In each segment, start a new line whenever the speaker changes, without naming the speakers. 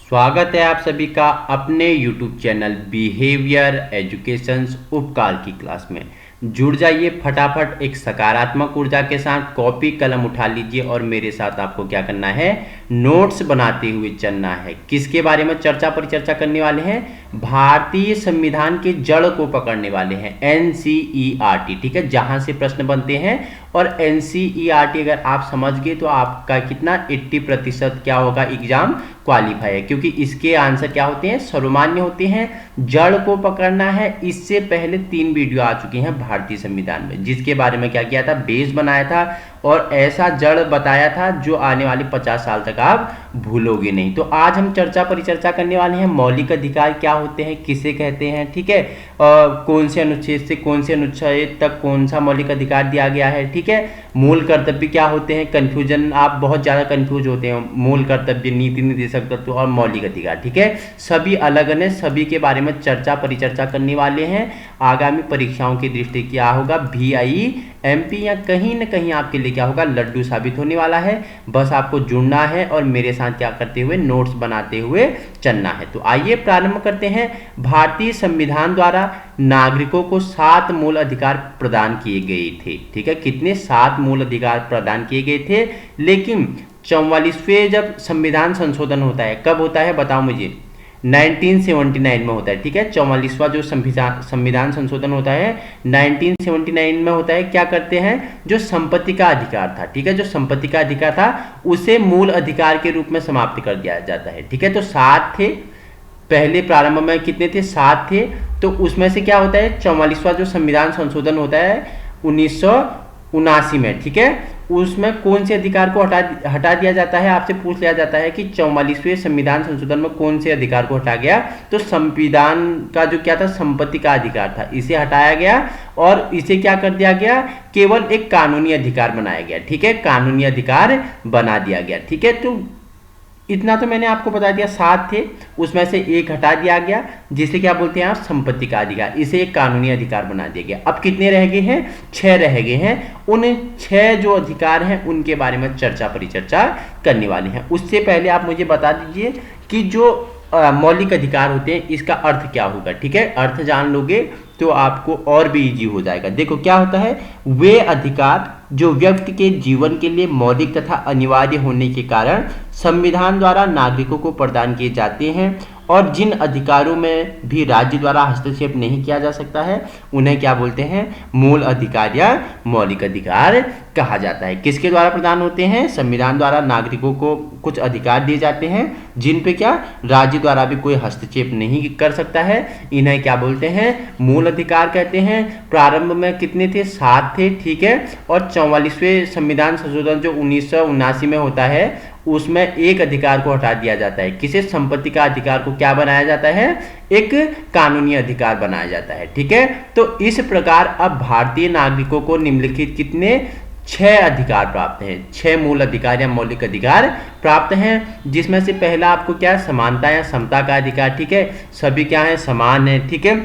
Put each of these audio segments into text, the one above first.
स्वागत है आप सभी का अपने YouTube चैनल बिहेवियर एजुकेशंस उपकाल की क्लास में। जुड़ जाइए फटाफट एक सकारात्मक ऊर्जा के साथ, कॉपी कलम उठा लीजिए और मेरे साथ आपको क्या करना है, नोट्स बनाते हुए चलना है। किसके बारे में चर्चा परिचर्चा करने वाले हैं? भारतीय संविधान के जड़ को पकड़ने वाले हैं, एनसीईआरटी। ठीक है, जहां से प्रश्न बनते हैं और एनसीईआरटी अगर आप समझ गए तो आपका कितना 80% क्या होगा, एग्जाम क्वालिफाई है, क्योंकि इसके आंसर क्या होते हैं, सर्वमान्य होते हैं। जड़ को पकड़ना है, इससे पहले 3 वीडियो आ चुके हैं भारतीय संविधान में, जिसके बारे में क्या किया था, बेस बनाया था और ऐसा जड़ बताया था जो आने वाले 50 साल तक आप भूलोगे नहीं। तो आज हम चर्चा परिचर्चा करने वाले हैं मौलिक अधिकार क्या होते हैं, किसे कहते हैं, ठीक है, कौन से अनुच्छेद से कौन से अनुच्छेद तक कौन सा मौलिक अधिकार दिया गया है, ठीक है, मूल कर्तव्य क्या होते हैं। कंफ्यूजन, आप बहुत ज़्यादा कंफ्यूज होते हैं, मूल कर्तव्य, नीति निर्देशक तत्व और मौलिक अधिकार, ठीक है, सभी अलग अलग, सभी के बारे में चर्चा परिचर्चा करने वाले हैं। आगामी परीक्षाओं की दृष्टि क्या होगा, VIE MP या कहीं ना कहीं आपके लिए क्या होगा, लड्डू साबित होने वाला है। बस आपको जुड़ना है और मेरे साथ क्या करते हुए, नोट्स बनाते हुए चलना है। तो आइए प्रारंभ करते हैं। भारतीय संविधान द्वारा नागरिकों को 7 मूल अधिकार प्रदान किए गए थे। ठीक है, कितने? 7 मूल अधिकार प्रदान किए गए थे। लेकिन 44वें जब संविधान संशोधन होता है, कब होता है बताओ मुझे? 1979 में होता है। ठीक है, 44वां जो संविधान संशोधन होता है 1979 में होता है। क्या करते हैं, जो संपत्ति का अधिकार था, ठीक है, जो संपत्ति का अधिकार था उसे मूल अधिकार के रूप में समाप्त कर दिया जाता है। ठीक है, तो 7 थे पहले, प्रारंभ में कितने थे, 7 थे। तो उसमें से क्या होता है, 44वां जो संविधान संशोधन होता है 1979 में, ठीक है, उसमें कौन से अधिकार को हटा दिया जाता है? आपसे पूछ लिया जाता है कि 44वें संविधान संशोधन में कौन से अधिकार को हटा गया? तो संविधान का जो क्या था, संपत्ति का अधिकार था, इसे हटाया गया और इसे क्या कर दिया गया, केवल एक कानूनी अधिकार बनाया गया। ठीक है, कानूनी अधिकार बना दिया गया। ठीक है, तो इतना तो मैंने आपको बता दिया, 7 थे, उसमें से एक हटा दिया गया, जिसे क्या बोलते हैं आप, संपत्ति का अधिकार, इसे एक कानूनी अधिकार बना दिया गया। अब कितने रह गए हैं? 6 रह गए हैं। उन 6 जो अधिकार हैं उनके बारे में चर्चा परिचर्चा करने वाले हैं। उससे पहले आप मुझे बता दीजिए कि जो मौलिक अधिकार होते हैं इसका अर्थ क्या होगा। ठीक है, अर्थ जान लोगे तो आपको और भी इजी हो जाएगा। देखो क्या होता है, वे अधिकार जो व्यक्ति के जीवन के लिए मौलिक तथा अनिवार्य होने के कारण संविधान द्वारा नागरिकों को प्रदान किए जाते हैं और जिन अधिकारों में भी राज्य द्वारा हस्तक्षेप नहीं किया जा सकता है, उन्हें क्या बोलते हैं, मूल अधिकार या मौलिक अधिकार कहा जाता है। किसके द्वारा प्रदान होते हैं? संविधान द्वारा नागरिकों को कुछ अधिकार दिए जाते हैं जिन पे क्या, राज्य द्वारा भी कोई हस्तक्षेप नहीं कर सकता है, इन्हें क्या बोलते हैं, मूल अधिकार कहते हैं। प्रारंभ में कितने थे? 7 थे। ठीक है, और 44वें संविधान संशोधन जो 1979 में होता है उसमें एक अधिकार को हटा दिया जाता है। किसे? संपत्ति का अधिकार को क्या बनाया जाता है, एक कानूनी अधिकार बनाया जाता है। ठीक है, तो इस प्रकार अब भारतीय नागरिकों को निम्नलिखित कितने, 6 अधिकार प्राप्त हैं, 6 मूल अधिकार या मौलिक अधिकार प्राप्त हैं, जिसमें से पहला आपको क्या, समानता या समता का अधिकार। ठीक है, सभी क्या है, समान है। ठीक है,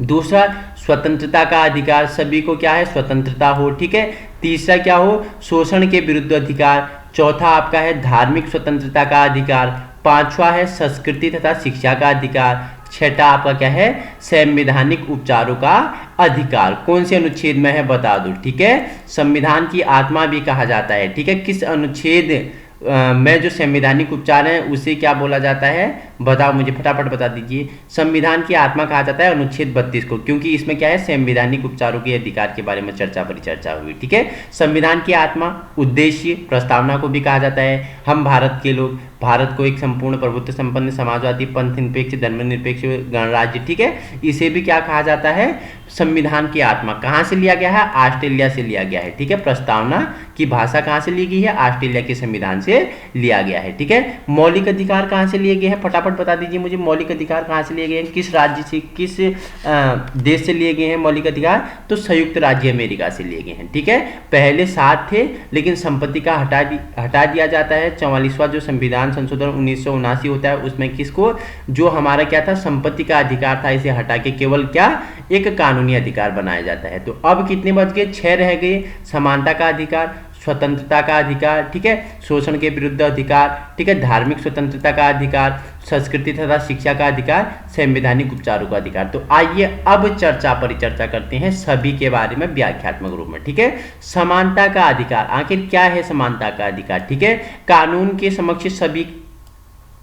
दूसरा स्वतंत्रता का अधिकार, सभी को क्या है, स्वतंत्रता हो। ठीक है, तीसरा क्या हो, शोषण के विरुद्ध अधिकार। चौथा आपका है धार्मिक स्वतंत्रता का अधिकार। पांचवा है संस्कृति तथा शिक्षा का अधिकार। छठा आपका क्या है, संवैधानिक उपचारों का अधिकार। कौन से अनुच्छेद में है बता दो। ठीक है, संविधान की आत्मा भी कहा जाता है। ठीक है, किस अनुच्छेद में जो संवैधानिक उपचार है उसे क्या बोला जाता है, बताओ मुझे, फटाफट बता दीजिए। संविधान की आत्मा कहा जाता है अनुच्छेद 32 को, क्योंकि इसमें क्या है, संवैधानिक उपचारों के अधिकार के बारे में चर्चा परिचर्चा हुई। ठीक है, संविधान की आत्मा, उद्देश्य, प्रस्तावना को भी कहा जाता है। हम भारत के लोग, भारत को एक संपूर्ण प्रभुत्व संपन्न समाजवादी पंथ निरपेक्ष धर्मनिरपेक्ष गणराज्य, ठीक है, इसे भी क्या कहा जाता है, संविधान की आत्मा। कहाँ से लिया गया है? ऑस्ट्रेलिया से लिया गया है। ठीक है, प्रस्तावना की भाषा कहाँ से ली गई है? ऑस्ट्रेलिया के संविधान से लिया गया है। ठीक है, मौलिक अधिकार कहाँ से लिए गए हैं, फटाफट बता दीजिए मुझे, मौलिक अधिकार कहाँ से लिए गए हैं, किस राज्य से, किस देश से लिए गए हैं मौलिक अधिकार? तो संयुक्त राज्य अमेरिका से लिए गए हैं। ठीक है, पहले 7 थे लेकिन संपत्ति का हटा दिया जाता है। 44वां जो संविधान संशोधन 1979 होता है उसमें किसको, जो हमारा क्या था, संपत्ति का अधिकार था, इसे हटा के केवल क्या, एक कानूनी अधिकार बनाया जाता है। तो अब कितने बच गए? 6 रह गए। समानता का अधिकार, स्वतंत्रता का अधिकार, ठीक है, शोषण के विरुद्ध अधिकार, ठीक है, धार्मिक स्वतंत्रता का अधिकार, संस्कृति तथा शिक्षा का अधिकार, संवैधानिक उपचारों का अधिकार। तो आइए अब चर्चा परिचर्चा करते हैं सभी के बारे में व्याख्यात्मक रूप में, ठीक है। समानता का अधिकार, आखिर क्या है समानता का अधिकार, ठीक है। कानून के समक्ष सभी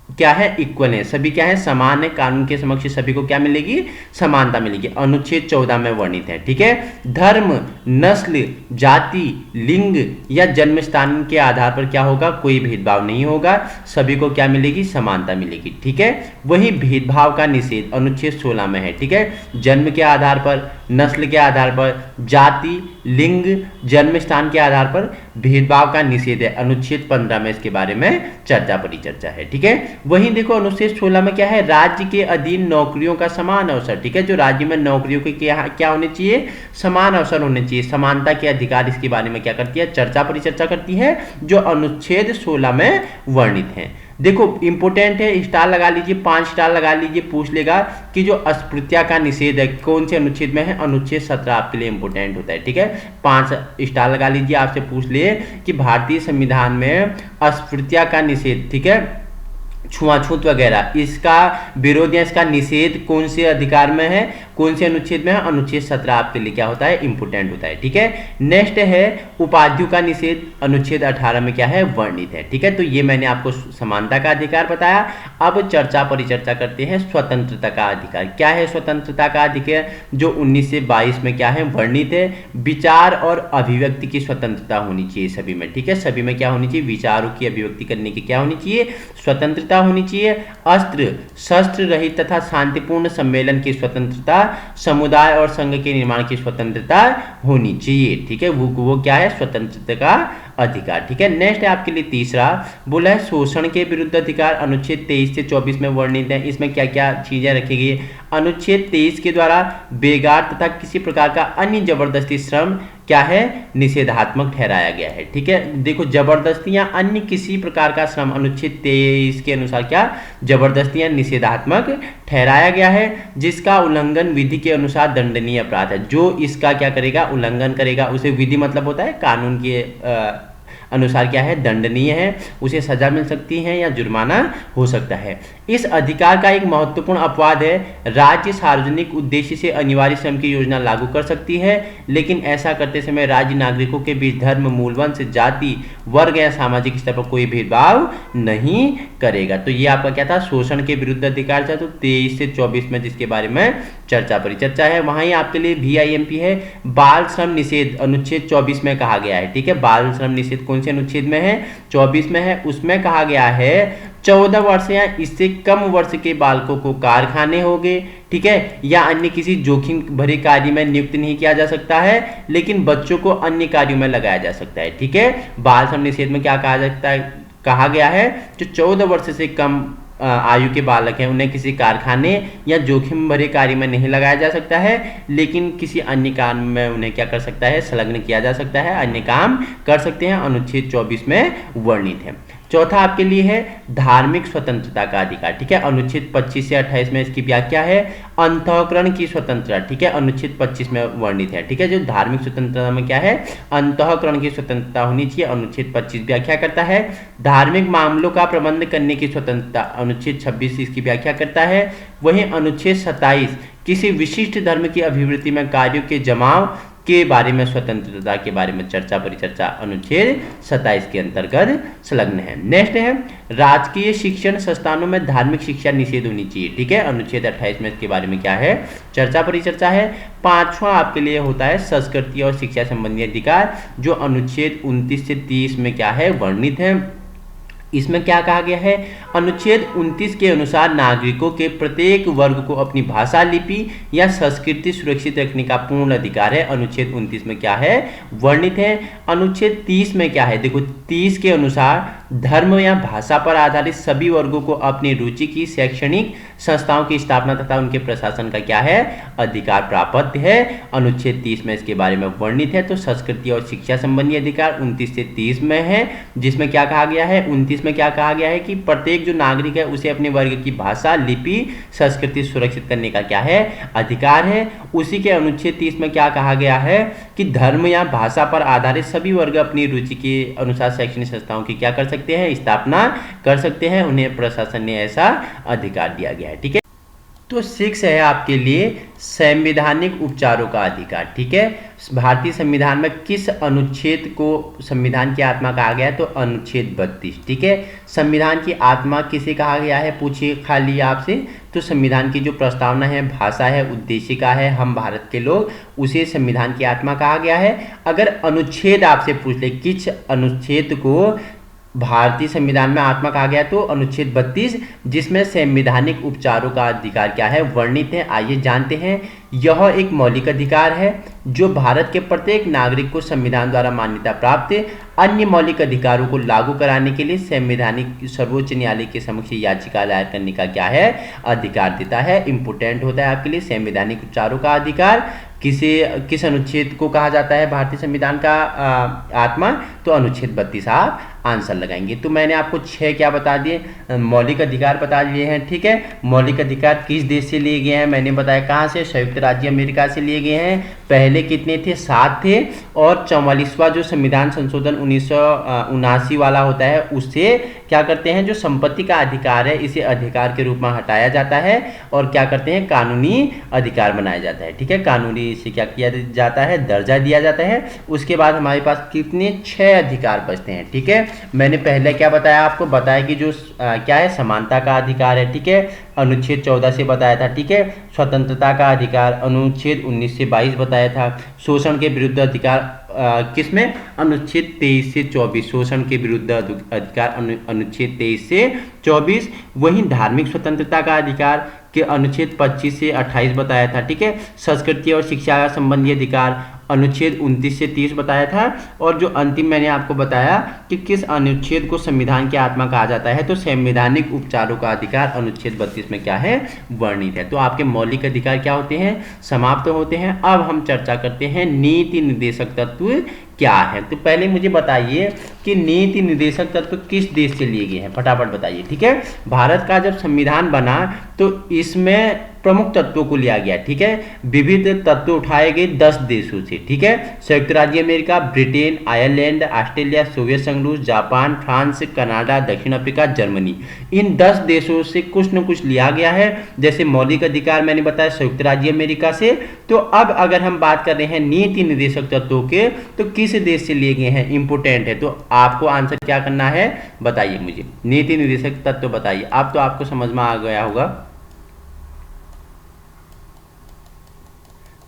क्या है, इक्वल है, सभी क्या है, समान है, कानून के समक्ष सभी को क्या मिलेगी, समानता मिलेगी, अनुच्छेद 14 में वर्णित है, ठीक है। धर्म, नस्ल, जाति, लिंग या जन्म स्थान के आधार पर क्या होगा, कोई भेदभाव नहीं होगा, सभी को क्या मिलेगी, समानता मिलेगी, ठीक है। वही भेदभाव का निषेध अनुच्छेद 16 में है, ठीक है। जन्म के आधार पर, नस्ल के आधार पर, जाति, लिंग, जन्म स्थान के आधार पर भेदभाव का निषेध है, अनुच्छेद 15 में इसके बारे में चर्चा परिचर्चा है, ठीक है। वहीं देखो अनुच्छेद 16 में क्या है, राज्य के अधीन नौकरियों का समान अवसर, ठीक है, जो राज्य में नौकरियों के क्या होने चाहिए, समान अवसर होने चाहिए, समानता के अधिकार, इसके बारे में क्या करती है, चर्चा परिचर्चा करती है, जो अनुच्छेद 16 में वर्णित है। देखो इंपोर्टेंट है, स्टार लगा लीजिए, 5 स्टार लगा लीजिए, पूछ लेगा कि जो अस्पृश्यता का निषेध है कौन से अनुच्छेद में है, अनुच्छेद 17 आपके लिए इंपोर्टेंट होता है, ठीक है। 5 स्टार लगा लीजिए, आपसे पूछ लिए कि भारतीय संविधान में अस्पृश्यता का निषेध, ठीक है, छुआछूत वगैरह, इसका विरोध या इसका निषेध कौन से अधिकार में है, कौन से अनुच्छेद में है, अनुच्छेद 17 आपके लिए क्या होता है, इंपोर्टेंट होता है, ठीक है। नेक्स्ट है उपाधियों का निषेध, अनुच्छेद 18 में क्या है, वर्णित है, ठीक है। तो ये मैंने आपको समानता का अधिकार बताया। अब चर्चा परिचर्चा करते हैं स्वतंत्रता का अधिकार। क्या है स्वतंत्रता का अधिकार, जो 19 से 22 में क्या है, वर्णित है। विचार और अभिव्यक्ति की स्वतंत्रता होनी चाहिए सभी में, ठीक है, सभी में क्या होनी चाहिए, विचारों की अभिव्यक्ति करने की क्या होनी चाहिए, स्वतंत्रता होनी चाहिए। अस्त्र शस्त्र रहित तथा शांतिपूर्ण सम्मेलन की स्वतंत्रता, समुदाय और संघ के निर्माण की स्वतंत्रता होनी चाहिए, ठीक है, वो क्या है, स्वतंत्रता का अधिकार, ठीक है। नेक्स्ट है आपके लिए तीसरा, बोला है शोषण के विरुद्ध अधिकार, अनुच्छेद 23 से 24 में वर्णित है। इसमें क्या क्या चीजें रखी गई है, अनुच्छेद 23 के द्वारा बेगार तथा किसी प्रकार का अन्य जबरदस्ती श्रम क्या है, निषेधात्मक ठहराया गया है, ठीक है। देखो जबरदस्ती या अन्य किसी प्रकार का श्रम अनुच्छेद 23 के अनुसार क्या, जबरदस्ती या निषेधात्मक ठहराया गया है, जिसका उल्लंघन विधि के अनुसार दंडनीय अपराध है। जो इसका क्या करेगा, उल्लंघन करेगा, उसे विधि मतलब होता है कानून के अनुसार क्या है, दंडनीय है, उसे सजा मिल सकती है या जुर्माना हो सकता है। इस अधिकार का एक महत्वपूर्ण अपवाद है, राज्य सार्वजनिक उद्देश्य से अनिवार्य श्रम की योजना लागू कर सकती है, लेकिन ऐसा करते समय राज्य नागरिकों के बीच धर्म, मूल वंश, जाति, वर्ग या सामाजिक स्तर पर कोई भेदभाव नहीं करेगा। तो ये आपका क्या था, शोषण के विरुद्ध अधिकार था, तो 23 से 24 में जिसके बारे में चर्चा परिचर्चा है। वहां ही आपके लिए VIMP है, बाल श्रम निषेध अनुच्छेद 24 में कहा गया है, ठीक है। बाल श्रम निषेध कौन से अनुच्छेद में है, 24 में है। उसमें कहा गया है 14 वर्ष या इससे कम वर्ष के बालकों को कारखाने हो गए, ठीक है, या अन्य किसी जोखिम भरे कार्य में नियुक्त नहीं किया जा सकता है, लेकिन बच्चों को अन्य कार्यों में लगाया जा सकता है, ठीक है। बाल श्रम निषेध में क्या कहा जाता है, कहा गया है जो 14 वर्ष से कम आयु के बालक हैं उन्हें किसी कारखाने या जोखिम भरे कार्य में नहीं लगाया जा सकता है, लेकिन किसी अन्य काम में उन्हें क्या कर सकता है, संलग्न किया जा सकता है, अन्य काम कर सकते हैं, अनुच्छेद 24 में वर्णित है। चौथा आपके लिए है धार्मिक स्वतंत्रता का अधिकार, ठीक है, अनुच्छेद 25 से 28 में इसकी व्याख्या है। अंतःकरण की स्वतंत्रता, ठीक है, अनुच्छेद 25 में वर्णित है, ठीक है। जो धार्मिक स्वतंत्रता में क्या है, अंतःकरण की स्वतंत्रता होनी चाहिए, अनुच्छेद 25 व्याख्या करता है। धार्मिक मामलों का प्रबंध करने की स्वतंत्रता, अनुच्छेद 26 इसकी व्याख्या करता है। वहीं अनुच्छेद 27 किसी विशिष्ट धर्म की अभिवृद्धि में कार्यों के जमाव के बारे में, स्वतंत्रता के बारे में चर्चा परिचर्चा अनुच्छेद 27 के अंतर्गत संलग्न है। नेक्स्ट है राजकीय शिक्षण संस्थानों में धार्मिक शिक्षा निषेध होनी चाहिए, ठीक है, अनुच्छेद 28 में इसके बारे में क्या है, चर्चा परिचर्चा है। पांचवा आपके लिए होता है संस्कृति और शिक्षा संबंधी अधिकार, जो अनुच्छेद 29 से 30 में क्या है, वर्णित है। इसमें क्या कहा गया है, अनुच्छेद 29 के अनुसार नागरिकों के प्रत्येक वर्ग को अपनी भाषा, लिपि या संस्कृति सुरक्षित रखने का पूर्ण अधिकार है, अनुच्छेद 29 में क्या है, वर्णित है। अनुच्छेद 30 में क्या है, देखो 30 के अनुसार धर्म या भाषा पर आधारित सभी वर्गों को अपनी रुचि की शैक्षणिक संस्थाओं की स्थापना तथा उनके प्रशासन का क्या है, अधिकार प्राप्त है, अनुच्छेद 30 में इसके बारे में वर्णित है। तो संस्कृति और शिक्षा संबंधी अधिकार 29 से 30 में है, जिसमें क्या कहा गया है, 29 में क्या कहा गया है कि प्रत्येक जो नागरिक है उसे अपने वर्ग की भाषा, लिपि, संस्कृति सुरक्षित करने का क्या है, अधिकार है। उसी के अनुच्छेद 30 में क्या कहा गया है कि धर्म या भाषा पर आधारित सभी वर्ग अपनी रुचि के अनुसार शैक्षणिक संस्थाओं की क्या कर सकते हैं, स्थापना कर सकते हैं। उन्हें प्रशासन ने ऐसा अधिकार दिया गया है। ठीक है, तो 6 है आपके लिए संवैधानिक उपचारों का अधिकार। ठीक है, भारतीय संविधान में किस अनुच्छेद को संविधान की आत्मा कहा गया है, तो अनुच्छेद 32। ठीक है, संविधान की आत्मा किसे कहा गया है, पूछिए खाली आपसे, तो संविधान की जो प्रस्तावना है, भाषा है, उद्देशिका है, हम भारत के लोग, उसे संविधान की आत्मा कहा गया है। अगर अनुच्छेद आपसे पूछ ले किस अनुच्छेद को भारतीय संविधान में आत्मा कहा गया, तो अनुच्छेद 32, जिसमें संवैधानिक उपचारों का अधिकार क्या है, वर्णित है। आइए जानते हैं। यह एक मौलिक अधिकार है जो भारत के प्रत्येक नागरिक को संविधान द्वारा मान्यता प्राप्त अन्य मौलिक अधिकारों को लागू कराने के लिए संवैधानिक सर्वोच्च न्यायालय के समक्ष याचिका दायर करने का क्या है, अधिकार देता है। इंपोर्टेंट होता है आपके लिए संवैधानिक उपचारों का अधिकार। किस अनुच्छेद को कहा जाता है भारतीय संविधान का आत्मा, तो अनुच्छेद 32 आप आंसर लगाएंगे। तो मैंने आपको 6 क्या बता दिए, मौलिक अधिकार बता दिए हैं। ठीक है, मौलिक अधिकार किस देश से लिए गए हैं, मैंने बताया कहाँ से, संयुक्त राज्य अमेरिका से लिए गए हैं। पहले कितने थे, 7 थे, और 44वां जो संविधान संशोधन 1979 वाला होता है, उससे क्या करते हैं, जो संपत्ति का अधिकार है इसे अधिकार के रूप में हटाया जाता है और क्या करते हैं, कानूनी अधिकार बनाया जाता है। ठीक है, कानूनी इसे क्या किया जाता है, दर्जा दिया जाता है। उसके बाद हमारे पास कितने, 6 अधिकार बचते हैं। ठीक है, मैंने पहले क्या बताया आपको, बताया कि जो क्या है, समानता का अधिकार है। ठीक है, अनुच्छेद 14 से बताया था। ठीक है, स्वतंत्रता का अधिकार अनुच्छेद 19 से 22 बताया था। शोषण के विरुद्ध अधिकार किसमें, अनुच्छेद 23 से 24, शोषण के विरुद्ध अधिकार अनुच्छेद 23 से 24। वहीं धार्मिक स्वतंत्रता का अधिकार के अनुच्छेद 25 से 28 बताया था। ठीक है, संस्कृति और शिक्षा संबंधी अधिकार अनुच्छेद 29 से 30 बताया था। और जो अंतिम मैंने आपको बताया कि किस अनुच्छेद को संविधान की आत्मा कहा जाता है, तो संवैधानिक उपचारों का अधिकार अनुच्छेद 32 में क्या है, वर्णित है। तो आपके मौलिक अधिकार क्या होते हैं, समाप्त होते हैं। अब हम चर्चा करते हैं नीति निर्देशक तत्व क्या है। तो पहले मुझे बताइए कि नीति निर्देशक तत्व किस देश से लिए गए हैं, फटाफट बताइए। ठीक है, भारत का जब संविधान बना तो इसमें प्रमुख तत्वों को लिया गया। ठीक है, विविध तत्व उठाए गए 10 देशों से। ठीक है, संयुक्त राज्य America, Britain, Ireland, Australia, Soviet संघ रूस, जापान, फ्रांस, कनाडा, दक्षिण अफ्रीका, जर्मनी, इन 10 देशों से कुछ न कुछ लिया गया है। जैसे मौलिक अधिकार मैंने बताया संयुक्त राज्य अमेरिका से। तो अब अगर हम बात कर रहे हैं नीति निर्देशक तत्वों के, तो किस देश से लिए गए हैं, इंपोर्टेंट है। तो आपको आंसर क्या करना है, बताइए मुझे, नीति निर्देशक तत्व बताइए। अब तो आपको समझ में आ गया होगा।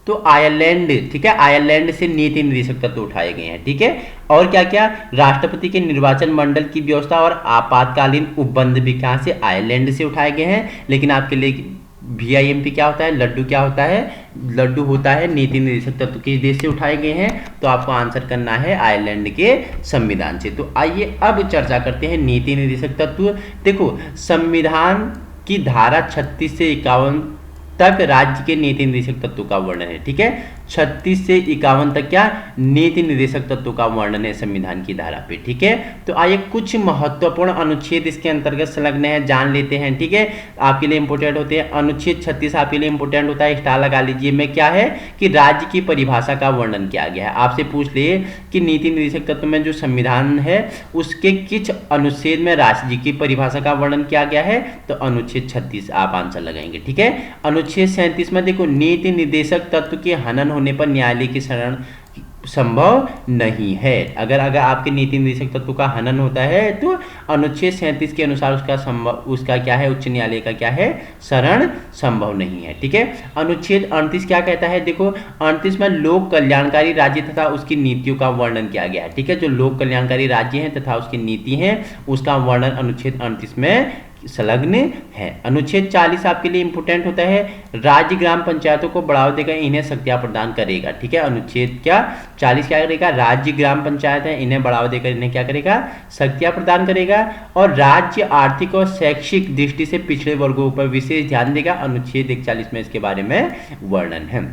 तो आयरलैंड, ठीक है, आयरलैंड से नीति निर्देशक तत्व उठाए गए हैं। ठीक है, और क्या क्या, राष्ट्रपति के निर्वाचन मंडल की व्यवस्था और आपातकालीन उपबंध भी कहां से, आयरलैंड से उठाए गए हैं। लेकिन आपके लिए VIMP क्या होता है, लड्डू क्या होता है, लड्डू होता है नीति निर्देशक तत्व किस देश से उठाए गए हैं, तो आपको आंसर करना है आयरलैंड के संविधान से। तो आइए अब चर्चा करते हैं नीति निर्देशक तत्व। देखो, संविधान की धारा 36 से 51 तक राज्य के नीति निर्देशक तत्व का वर्णन है। ठीक है, 36 से 51 तक क्या, नीति निर्देशक तत्व का वर्णन है संविधान की धारा पे। ठीक है, तो आइए कुछ महत्वपूर्ण अनुच्छेद इसके अंतर्गत संलग्न है, जान लेते हैं। ठीक है, आपके लिए इंपोर्टेंट होते हैं। अनुच्छेद 36 आपके लिए इंपोर्टेंट होता है, स्टार लगा लीजिए। में क्या है कि राज्य की परिभाषा का वर्णन किया गया है। आपसे पूछ लिए कि नीति निर्देशक तत्व में जो संविधान है उसके किस अनुच्छेद में राज्य की परिभाषा का वर्णन किया गया है, तो अनुच्छेद 36 आप आंसर लगाएंगे। ठीक है, अनुच्छेद 37 में देखो, नीति निर्देशक तत्व के हनन होने पर न्यायालय की शरण संभव नहीं है। अगर आपके नीति निर्देशक तत्व का हनन होता है तो अनुच्छेद 37 के अनुसार उसका क्या है, उच्च न्यायालय का क्या है, शरण संभव नहीं है। ठीक है, अनुच्छेद 38 क्या कहता है, देखो 38 में लोक कल्याणकारी राज्य तथा उसकी नीतियों का वर्णन किया गया है। ठीक है, जो लोक कल्याणकारी राज्य हैं तथा उसकी नीति हैं उसका वर्णन अनुच्छेद 38 में संलग्न है। अनुच्छेद 40 आपके लिए इंपोर्टेंट होता है, राज्य ग्राम पंचायतों को बढ़ावा देकर इन्हें शक्तियां प्रदान करेगा। ठीक है, अनुच्छेद क्या 40 क्या करेगा, राज्य ग्राम पंचायत है इन्हें बढ़ावा देकर इन्हें क्या करेगा, शक्तियां प्रदान करेगा। और राज्य आर्थिक और शैक्षिक दृष्टि से पिछड़े वर्गों पर विशेष ध्यान देगा। अनुच्छेद 41 में इसके बारे में वर्णन है।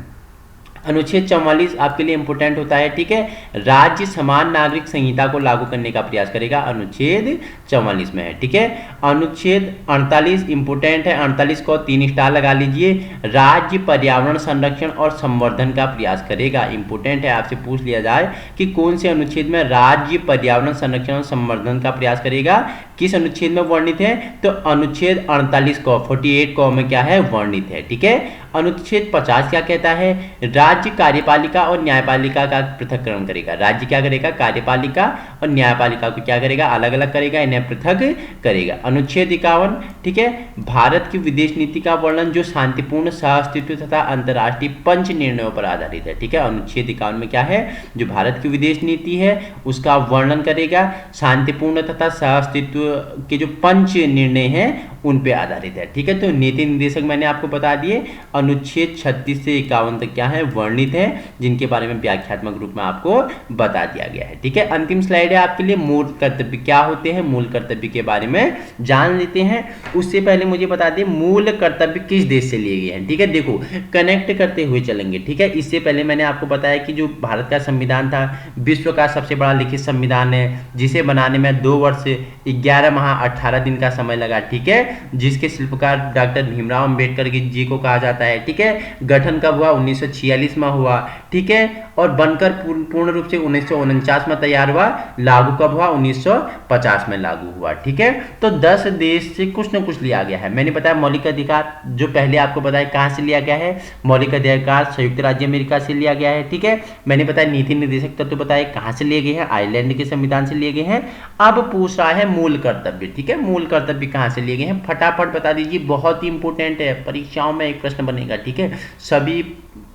अनुच्छेद 44 आपके लिए इंपोर्टेंट होता है, ठीक है। राज्य समान नागरिक संहिता को लागू करने का प्रयास करेगा, अनुच्छेद 44 में है, ठीक है। अनुच्छेद 48 इंपोर्टेंट है, 48 को 3 स्टार लगा लीजिए। राज्य पर्यावरण संरक्षण और संवर्धन का प्रयास करेगा, इंपोर्टेंट है, आपसे पूछ लिया जाए कि कौन से अनुच्छेद में राज्य पर्यावरण संरक्षण और संवर्धन का प्रयास करेगा, किस अनुच्छेद में वर्णित है, तो अनुच्छेद 48 को 48 को में क्या है वर्णित है, ठीक है। अनुच्छेद 50 क्या कहता है, राज्य कार्यपालिका और न्यायपालिका का पृथक्करण करेगा। राज्य क्या करेगा, कार्यपालिका और न्यायपालिका को क्या करेगा, अलग अलग करेगा, इन्हें पृथक करेगा। अनुच्छेद 51, ठीक है, भारत की विदेश नीति का वर्णन जो शांतिपूर्ण सहअस्तित्व तथा अंतर्राष्ट्रीय पंच निर्णयों पर आधारित है, ठीक है। अनुच्छेद 51 में क्या है, जो भारत की विदेश नीति है उसका वर्णन करेगा, शांतिपूर्ण तथा सहअस्तित्व के जो पंच निर्णय हैं उन पे आधारित है, ठीक है। तो नीति निर्देशक मैंने आपको बता दिए, अनुच्छेद 36 से 51 तक क्या है वर्णित है, जिनके बारे में व्याख्यात्मक रूप में आपको बता दिया गया है, ठीक है। अंतिम स्लाइड है आपके लिए, मूल कर्तव्य क्या होते हैं, मूल कर्तव्य के बारे में जान लेते हैं। उससे पहले मुझे बता दें मूल कर्तव्य किस देश से लिए गए हैं, ठीक है। देखो कनेक्ट करते हुए चलेंगे, ठीक है। इससे पहले मैंने आपको बताया कि जो भारत का संविधान था विश्व का सबसे बड़ा लिखित संविधान है, जिसे बनाने में 2 वर्ष 11 माह 18 दिन का समय लगा, ठीक है, जिसके शिल्पकार डॉक्टर भीमराव अंबेडकर जी को कहा जाता है, ठीक है। गठन कब हुआ, 1946 में हुआ, ठीक है, और बनकर पूर्ण रूप से 1949 में तैयार हुआ। लागू कब हुआ, 1950 में लागू हुआ, ठीक है। तो 10 देश से कुछ न कुछ लिया गया है। मैंने बताया मौलिक अधिकार जो पहले आपको बताया कहां से लिया गया है, मौलिक अधिकार संयुक्त राज्य अमेरिका से लिया गया है, ठीक है। मैंने बताया नीति निर्देशक तत्व बताए कहां से लिए गए हैं, आयरलैंड के संविधान से लिए गए हैं। अब पूछ रहा है मूल कर्तव्य, ठीक है, मूल कर्तव्य कहां से लिए गए हैं, फटाफट बता दीजिए, बहुत ही इंपॉर्टेंट है, परीक्षाओं में एक प्रश्न बनेगा, ठीक है। सभी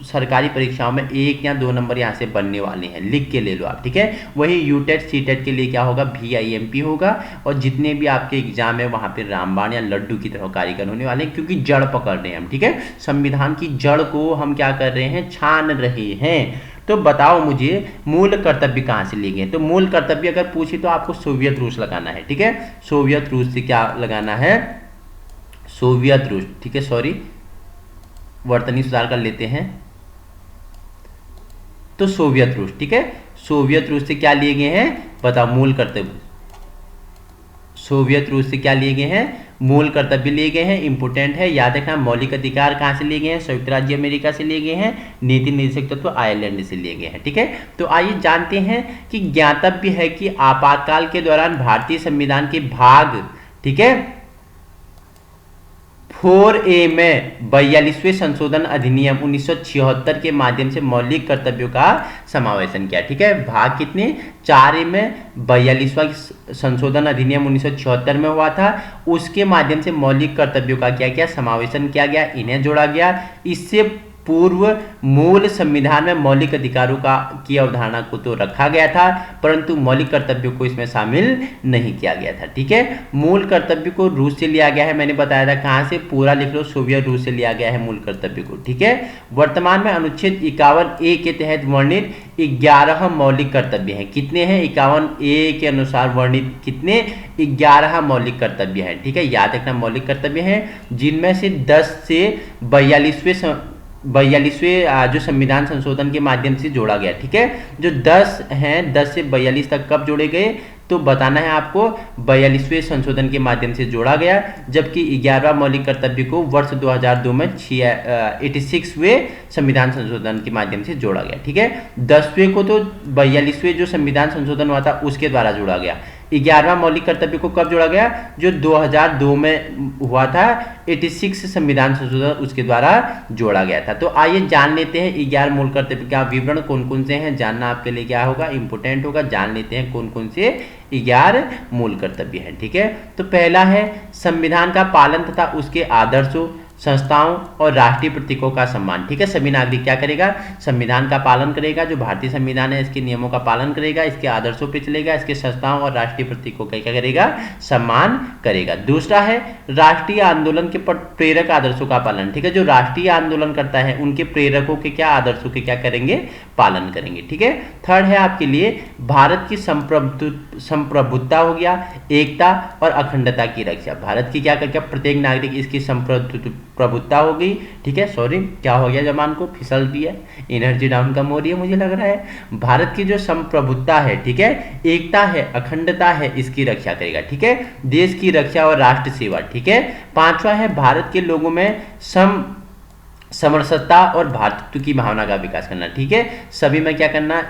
सरकारी परीक्षाओं में 1 या 2 नंबर यहाँ से बनने वाले हैं, लिख के ले लो आप, ठीक है। वही यूटेट सीटेट के लिए क्या होगा, VIMP होगा, और जितने भी आपके एग्जाम है वहां पे रामबाण या लड्डू की तरह कार्यक्रम होने वाले हैं, क्योंकि जड़ पकड़ रहे हैं हम, ठीक है। संविधान की जड़ को हम क्या कर रहे हैं, छान रहे हैं। तो बताओ मुझे मूल कर्तव्य कहां से लिए गए, तो मूल कर्तव्य अगर पूछे तो आपको सोवियत रूस लगाना है, ठीक है। सोवियत रूस से क्या लगाना है, सोवियत रूस, ठीक है, सॉरी वर्तनी सुधार कर लेते हैं, तो सोवियत रूस, ठीक है। सोवियत रूस से क्या लिए गए हैं, बताओ मूल कर्तव्य, सोवियत रूस से क्या लिए गए हैं, मूल कर्तव्य लिए गए हैं, इंपोर्टेंट है, याद रखना। मौलिक अधिकार कहां से लिए गए हैं, संयुक्त राज्य अमेरिका से लिए गए हैं। नीति निर्देशक तत्व आयरलैंड से लिए गए हैं, ठीक है। तो आइए जानते हैं कि ज्ञातव्य है कि आपातकाल के दौरान भारतीय संविधान के भाग, ठीक है, 4A में 42वें संशोधन अधिनियम 1976 के माध्यम से मौलिक कर्तव्यों का समावेशन किया, ठीक है। भाग कितने, 4A में 42वां संशोधन अधिनियम 1976 में हुआ था, उसके माध्यम से मौलिक कर्तव्यों का क्या किया, समावेशन किया गया, इन्हें जोड़ा गया। इससे पूर्व मूल संविधान में मौलिक अधिकारों की अवधारणा को तो रखा गया था, परंतु मौलिक कर्तव्यों को इसमें शामिल नहीं किया गया था, ठीक है। मूल कर्तव्य को रूस से लिया गया है, मैंने बताया था कहां से, पूरा लिख लो, सोवियत रूस से लिया गया है मूल कर्तव्य को, ठीक है। वर्तमान में अनुच्छेद 51A के तहत वर्णित 11 मौलिक कर्तव्य हैं, कितने हैं, 51A के अनुसार वर्णित कितने, 11 मौलिक कर्तव्य हैं, ठीक है। याद रखना मौलिक कर्तव्य हैं, जिनमें से 10 से 42वें जो संविधान संशोधन के माध्यम से जोड़ा गया, ठीक है। जो 10 हैं, 10 से 42 तक कब जोड़े गए, तो बताना है आपको, 42वें संशोधन के माध्यम से जोड़ा गया, जबकि 11वां मौलिक कर्तव्य को वर्ष 2002 में 86वें संविधान संशोधन के माध्यम से जोड़ा गया, ठीक है। 10वें को तो 42वें जो संविधान संशोधन हुआ था उसके द्वारा जोड़ा गया। 11वां मौलिक कर्तव्य को कब जोड़ा गया, जो 2002 में हुआ था, 86 संविधान संशोधन उसके द्वारा जोड़ा गया था। तो आइए जान लेते हैं 11 मूल कर्तव्य का विवरण कौन कौन से हैं, जानना आपके लिए क्या होगा, इंपोर्टेंट होगा। जान लेते हैं कौन कौन से 11 मूल कर्तव्य हैं, ठीक है। तो पहला है संविधान का पालन तथा उसके आदर्शों, संस्थाओं और राष्ट्रीय प्रतीकों का सम्मान, ठीक है। सभी नागरिक क्या करेगा, संविधान का पालन करेगा, जो भारतीय संविधान है इसके नियमों का पालन करेगा, इसके आदर्शों पे चलेगा, इसके संस्थाओं और राष्ट्रीय प्रतीकों का क्या करेगा, सम्मान करेगा। दूसरा है राष्ट्रीय आंदोलन के प्रेरक आदर्शों का पालन, ठीक है। जो राष्ट्रीय आंदोलन करता है उनके प्रेरकों के क्या आदर्शों के क्या करेंगे, पालन करेंगे, ठीक है। थर्ड है आपके लिए भारत की संप्रभुता हो गया, एकता और अखंडता की रक्षा। भारत की क्या करके प्रत्येक नागरिक इसकी प्रभुत्ता हो गई, ठीक है, सॉरी क्या हो गया, जबान को फिसल दिया, एनर्जी डाउन कम हो रही है मुझे लग रहा है। भारत की जो संप्रभुत्ता है, ठीक है, एकता है, अखंडता है, इसकी रक्षा करेगा, ठीक है, देश की रक्षा और राष्ट्र सेवा, ठीक है। पांचवा है भारत के लोगों में समरसता और भ्रातृत्व की भावना का विकास करना, ठीक है, सभी में क्या करना,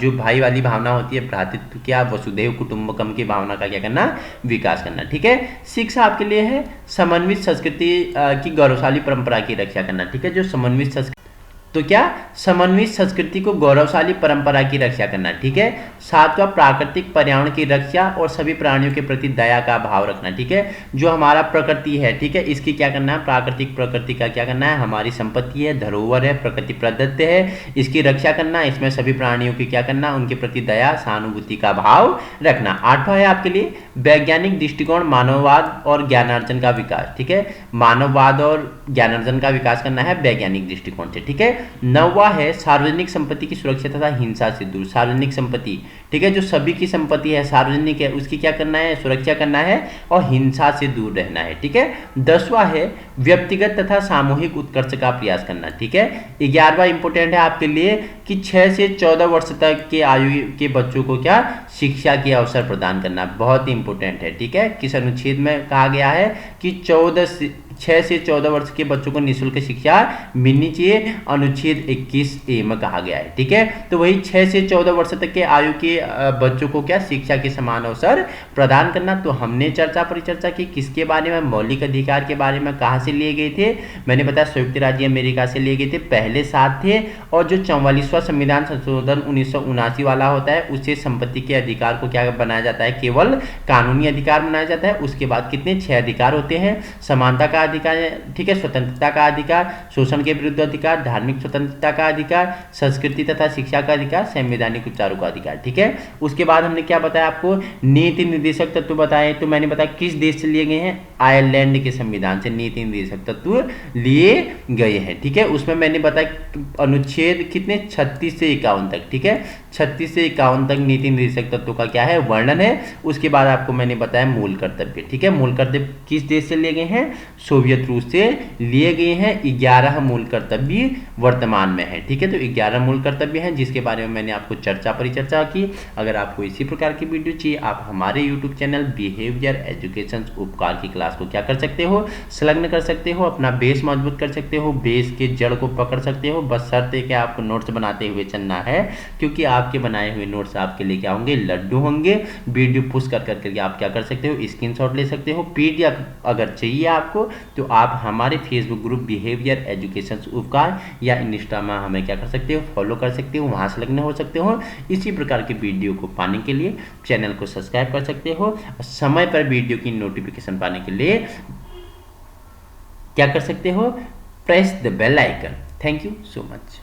जो भाई वाली भावना होती है, भ्रातृत्व क्या, वसुधैव कुटुंबकम की भावना का क्या करना, विकास करना, ठीक है। शिक्षा आपके लिए है समन्वित संस्कृति की गौरवशाली परंपरा की रक्षा करना, ठीक है, जो समन्वित संस्कृति, तो क्या, समन्वित संस्कृति को गौरवशाली परंपरा की रक्षा करना, ठीक है। सातवां प्राकृतिक पर्यावरण की रक्षा और सभी प्राणियों के प्रति दया का भाव रखना, ठीक है, जो हमारा प्रकृति है, ठीक है, इसकी क्या करना है, प्राकृतिक प्रकृति का क्या करना है, हमारी संपत्ति है, धरोहर है, प्रकृति प्रदत्त है, इसकी रक्षा करना, इसमें सभी प्राणियों की क्या करना, उनके प्रति दया सहानुभूति का भाव रखना। आठवां है आपके लिए वैज्ञानिक दृष्टिकोण, मानववाद और ज्ञानार्जन का विकास, ठीक है, मानववाद और ज्ञानार्जन का विकास करना है वैज्ञानिक दृष्टिकोण से, ठीक है। नौवां है सार्वजनिक संपत्ति की सुरक्षा तथा हिंसा से दूर, सार्वजनिक संपत्ति, ठीक है, जो सभी की संपत्ति है, सार्वजनिक है, उसकी क्या करना है, सुरक्षा करना है और हिंसा से दूर रहना है, ठीक है। 10वां है व्यक्तिगत तथा सामूहिक उत्कर्ष का प्रयास करना, ठीक है। 11वां इंपोर्टेंट है आपके लिए कि 6 से 14 वर्ष तक के आयु के बच्चों को क्या, शिक्षा के अवसर प्रदान करना, बहुत ही इंपोर्टेंट है, ठीक है। किस अनुच्छेद में कहा गया है कि 6 से 14 वर्ष के बच्चों को निःशुल्क शिक्षा मिलनी चाहिए, अनुच्छेद 21A में कहा गया है, ठीक है। तो वही 6 से 14 वर्ष तक के आयु के बच्चों को क्या, शिक्षा के समान अवसर प्रदान करना। तो हमने परिचर्चा की किसके बारे में, मौलिक अधिकार के बारे में। कहाँ से लिए गए थे, मैंने बताया संयुक्त राज्य अमेरिका से लिए गए थे, पहले 7 थे, और जो 44वां संविधान संशोधन 1979 वाला होता है, उससे संपत्ति के अधिकार को क्या बनाया जाता है, केवल कानूनी अधिकार बनाया जाता है। उसके बाद कितने, 6 अधिकार होते हैं, समानता का अधिकार, ठीक है, स्वतंत्रता का अधिकार, शोषण के विरुद्ध अधिकार, धार्मिक स्वतंत्रता का अधिकार, संस्कृति तथा शिक्षा का अधिकार, संवैधानिक उपचारों का अधिकार, ठीक है। उसके बाद हमने क्या बताया आपको, नीति निर्देशक तत्व बताए, तो मैंने बताया किस देश से लिए गए हैं, आयरलैंड के संविधान से नीति निर्देशक तत्व लिए गए हैं, ठीक है। उसमें मैंने बताया अनुच्छेद कितने, 36 से 51 तक, ठीक है, 36 से 51 तक नीति निर्देशक तत्वों का क्या है, वर्णन है। उसके बाद आपको मैंने बताया मूल कर्तव्य, ठीक है, मूल कर्तव्य किस देश से लिए गए हैं, सोवियत रूस से लिए गए हैं। 11 मूल कर्तव्य वर्तमान में है, ठीक है, तो 11 मूल कर्तव्य हैं जिसके बारे में मैंने आपको परिचर्चा की। अगर आपको इसी प्रकार की वीडियो चाहिए, आप हमारे यूट्यूब चैनल बिहेवियर एजुकेशन उपकार की क्लास को क्या कर सकते हो, संलग्न कर सकते हो, अपना बेस मजबूत कर सकते हो, बेस के जड़ को पकड़ सकते हो। बस शर्त है कि आपको नोट्स बनाते हुए चलना है, क्योंकि आपके बनाए हुए नोट्स आपके लिए क्या होंगे, लड्डू होंगे। वीडियो पुश कर करके आप क्या कर सकते हो, स्क्रीनशॉट ले सकते हो। पीडीएफ अगर चाहिए आपको तो आप हमारे फेसबुक ग्रुप बिहेवियर एजुकेशन उपकार या इंस्टा में हमें क्या कर सकते हो, फॉलो कर सकते हो, वहाँ संलग्न हो सकते हो। इसी प्रकार के वीडियो को पाने के लिए चैनल को सब्सक्राइब कर सकते हो। समय पर वीडियो की नोटिफिकेशन पाने के लिए क्या कर सकते हो, press the bell icon. Thank you so much.